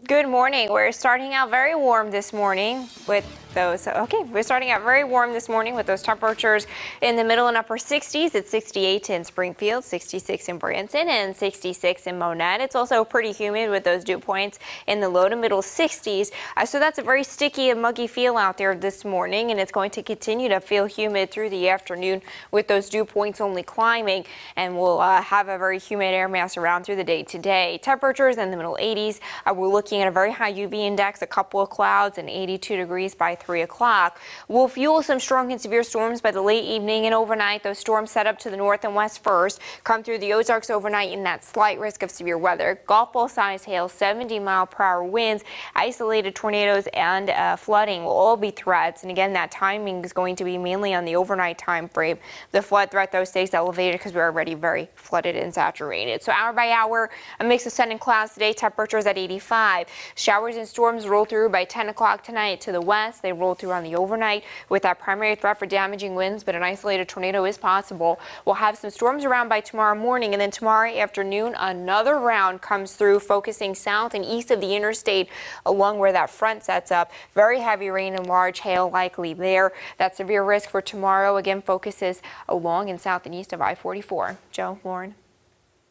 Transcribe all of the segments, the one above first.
Good morning. We're starting out very warm this morning with those. We're starting out very warm this morning with those temperatures in the middle and upper 60s. It's 68 in Springfield, 66 in Branson, and 66 in Monette. It's also pretty humid with those dew points in the low to middle 60s. So that's a very sticky and muggy feel out there this morning, and it's going to continue to feel humid through the afternoon with those dew points only climbing, and we'll have a very humid air mass around through the day today. Temperatures in the middle 80s. We're looking at a very high UV index, a couple of clouds, and 82 degrees by 3 o'clock. We'll fuel some strong and severe storms by the late evening and overnight. Those storms set up to the north and west first, come through the Ozarks overnight in that slight risk of severe weather. Golf ball size hail, 70-mile-per-hour winds, isolated tornadoes, and flooding will all be threats. And again, that timing is going to be mainly on the overnight time frame. The flood threat, though, stays elevated because we're already very flooded and saturated. So hour by hour, a mix of sun and clouds today. Temperatures at 85. Showers and storms roll through by 10 o'clock tonight to the west. They roll through on the overnight with that primary threat for damaging winds, but an isolated tornado is possible. We'll have some storms around by tomorrow morning, and then tomorrow afternoon another round comes through, focusing south and east of the interstate along where that front sets up. Very heavy rain and large hail likely there. That severe risk for tomorrow again focuses along and south and east of I-44. Joe, Lauren.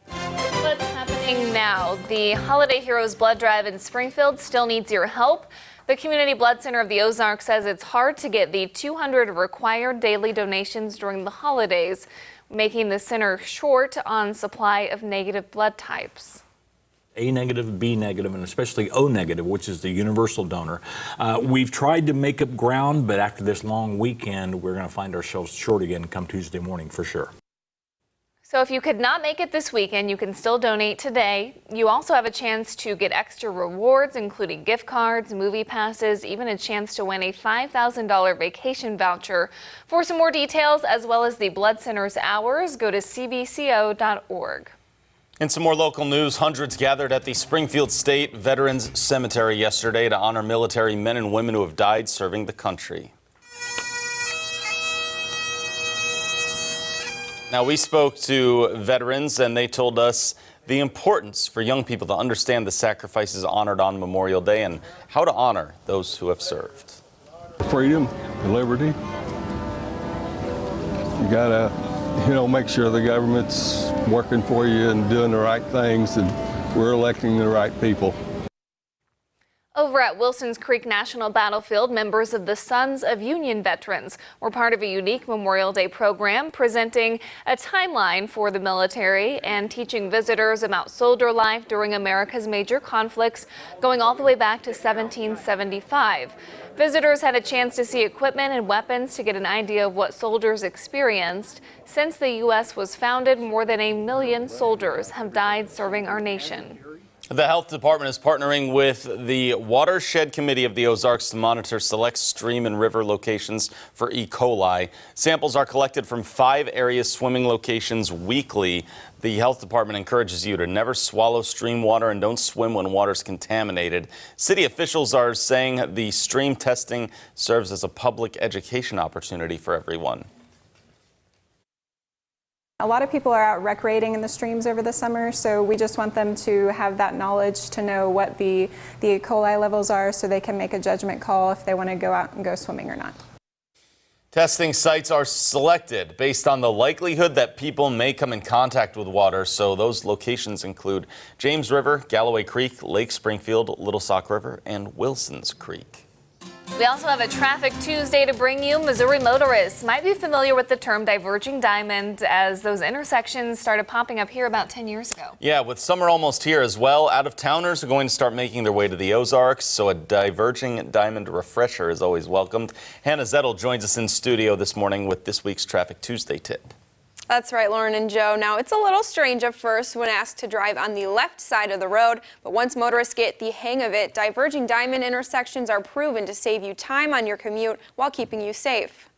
What's happening now? The Holiday Heroes Blood Drive in Springfield still needs your help. The Community Blood Center of the Ozarks says it's hard to get the 200 required daily donations during the holidays, making the center short on supply of negative blood types. A negative, B negative, and especially O negative, which is the universal donor. We've tried to make up ground, but after this long weekend, we're going to find ourselves short again come Tuesday morning for sure. So if you could not make it this weekend, you can still donate today. You also have a chance to get extra rewards, including gift cards, movie passes, even a chance to win a $5,000 vacation voucher. For some more details, as well as the Blood Center's hours, go to cbco.org. In some more local news, hundreds gathered at the Springfield State Veterans Cemetery yesterday to honor military men and women who have died serving the country. Now, we spoke to veterans, and they told us the importance for young people to understand the sacrifices honored on Memorial Day and how to honor those who have served. Freedom, liberty. You gotta, make sure the government's working for you and doing the right things, and we're electing the right people. Over at Wilson's Creek National Battlefield, members of the Sons of Union Veterans were part of a unique Memorial Day program presenting a timeline for the military and teaching visitors about soldier life during America's major conflicts going all the way back to 1775. Visitors had a chance to see equipment and weapons to get an idea of what soldiers experienced. Since the U.S. was founded, more than 1 million soldiers have died serving our nation. The health department is partnering with the Watershed Committee of the Ozarks to monitor select stream and river locations for E. coli. Samples are collected from 5 area swimming locations weekly. The health department encourages you to never swallow stream water and don't swim when water's contaminated. City officials are saying the stream testing serves as a public education opportunity for everyone. A lot of people are out recreating in the streams over the summer, so we just want them to have that knowledge to know what the E. coli levels are so they can make a judgment call if they want to go out and go swimming or not. Testing sites are selected based on the likelihood that people may come in contact with water, so those locations include James River, Galloway Creek, Lake Springfield, Little Sauk River, and Wilson's Creek. We also have a Traffic Tuesday to bring you. Missouri motorists might be familiar with the term diverging diamond, as those intersections started popping up here about 10 years ago. Yeah, with summer almost here as well, out-of-towners are going to start making their way to the Ozarks, so a diverging diamond refresher is always welcomed. Hannah Zettel joins us in studio this morning with this week's Traffic Tuesday tip. That's right, Lauren and Joe. Now, it's a little strange at first when asked to drive on the left side of the road, but once motorists get the hang of it, diverging diamond intersections are proven to save you time on your commute while keeping you safe.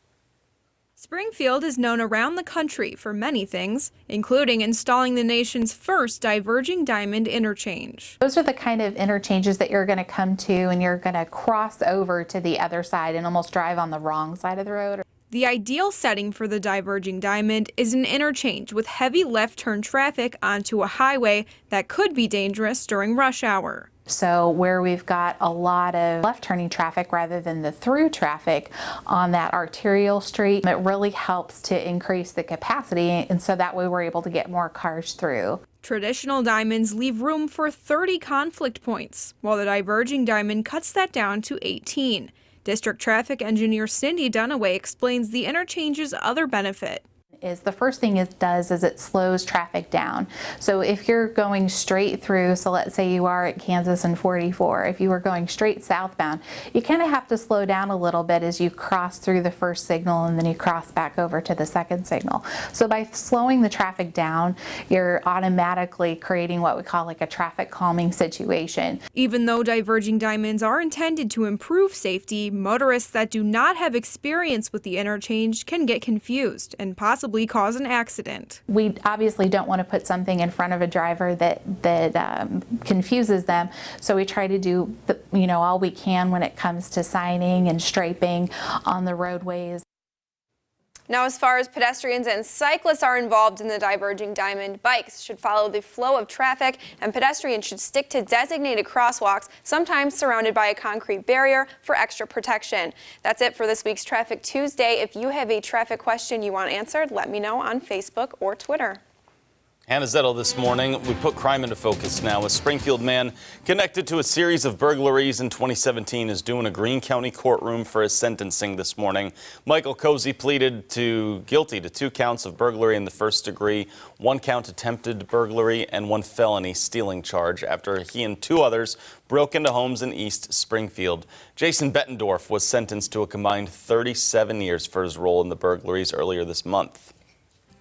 Springfield is known around the country for many things, including installing the nation's first diverging diamond interchange. Those are the kind of interchanges that you're going to come to and you're going to cross over to the other side and almost drive on the wrong side of the road. The ideal setting for the diverging diamond is an interchange with heavy left turn traffic onto a highway that could be dangerous during rush hour. So where we've got a lot of left turning traffic rather than the through traffic on that arterial street, it really helps to increase the capacity, and so that way we're able to get more cars through. Traditional diamonds leave room for 30 conflict points, while the diverging diamond cuts that down to 18. District Traffic Engineer Cindy Dunaway explains the interchange's other benefit. Is the first thing it does is it slows traffic down. So if you're going straight through, so let's say you are at Kansas and 44, if you were going straight southbound, you kind of have to slow down a little bit as you cross through the first signal and then you cross back over to the second signal. So by slowing the traffic down, you're automatically creating what we call like a traffic calming situation. Even though diverging diamonds are intended to improve safety, motorists that do not have experience with the interchange can get confused and possibly cause an accident. We obviously don't want to put something in front of a driver that confuses them, so we try to do all we can when it comes to signing and striping on the roadways. Now, as far as pedestrians and cyclists are involved in the diverging diamond, bikes should follow the flow of traffic and pedestrians should stick to designated crosswalks, sometimes surrounded by a concrete barrier for extra protection. That's it for this week's Traffic Tuesday. If you have a traffic question you want answered, let me know on Facebook or Twitter. Hannah Zettel this morning. We put crime into focus now. A Springfield man connected to a series of burglaries in 2017 is due in a Greene County courtroom for his sentencing this morning. Michael Cozy pleaded guilty to 2 counts of burglary in the first degree, 1 count attempted burglary, and 1 felony stealing charge after he and 2 others broke into homes in East Springfield. Jason Bettendorf was sentenced to a combined 37 years for his role in the burglaries earlier this month.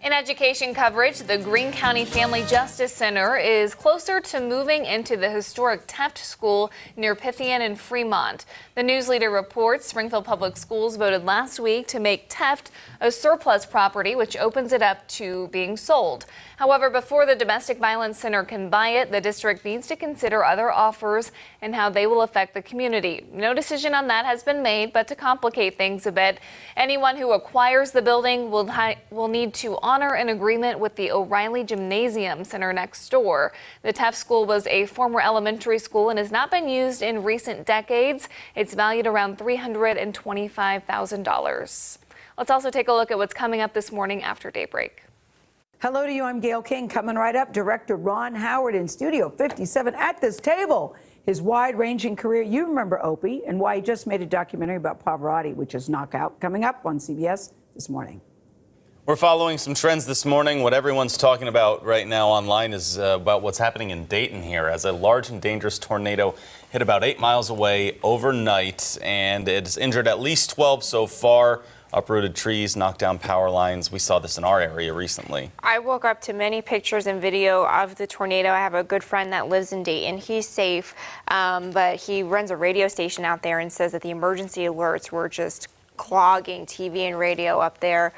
In education coverage, the Greene County Family Justice Center is closer to moving into the historic Teft School near Pythian and Fremont. The news leader reports Springfield Public Schools voted last week to make Teft a surplus property, which opens it up to being sold. However, before the Domestic Violence Center can buy it, the district needs to consider other offers and how they will affect the community. No decision on that has been made, but to complicate things a bit, anyone who acquires the building will need to honor an agreement with the O'Reilly Gymnasium Center next door. The Teft School was a former elementary school and has not been used in recent decades. It's valued around $325,000. Let's also take a look at what's coming up this morning after Daybreak. Hello to you, I'm Gail King. Coming right up, director Ron Howard in Studio 57 at this table. His wide-ranging career, you remember Opie, and why he just made a documentary about Pavarotti, which is Knockout, coming up on CBS this morning. We're following some trends this morning. What everyone's talking about right now online is about what's happening in Dayton here as a large and dangerous tornado hit about 8 miles away overnight, and it's injured at least 12 so far. Uprooted trees, knocked down power lines. We saw this in our area recently. I woke up to many pictures and video of the tornado. I have a good friend that lives in Dayton. He's safe, but he runs a radio station out there and says that the emergency alerts were just clogging TV and radio up there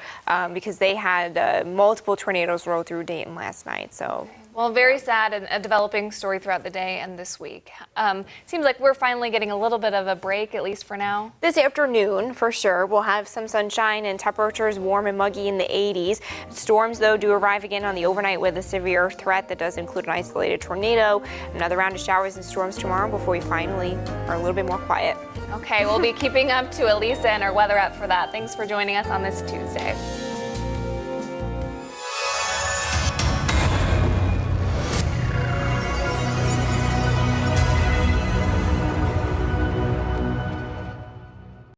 because they had multiple tornadoes roll through Dayton last night. So. Well, very sad and a developing story throughout the day and this week. Seems like we're finally getting a little bit of a break, at least for now. This afternoon, for sure, we'll have some sunshine and temperatures warm and muggy in the 80s. Storms, though, do arrive again on the overnight with a severe threat that does include an isolated tornado. Another round of showers and storms tomorrow before we finally are a little bit more quiet. Okay, we'll be keeping up to Elisa and our weather app for that. Thanks for joining us on this Tuesday.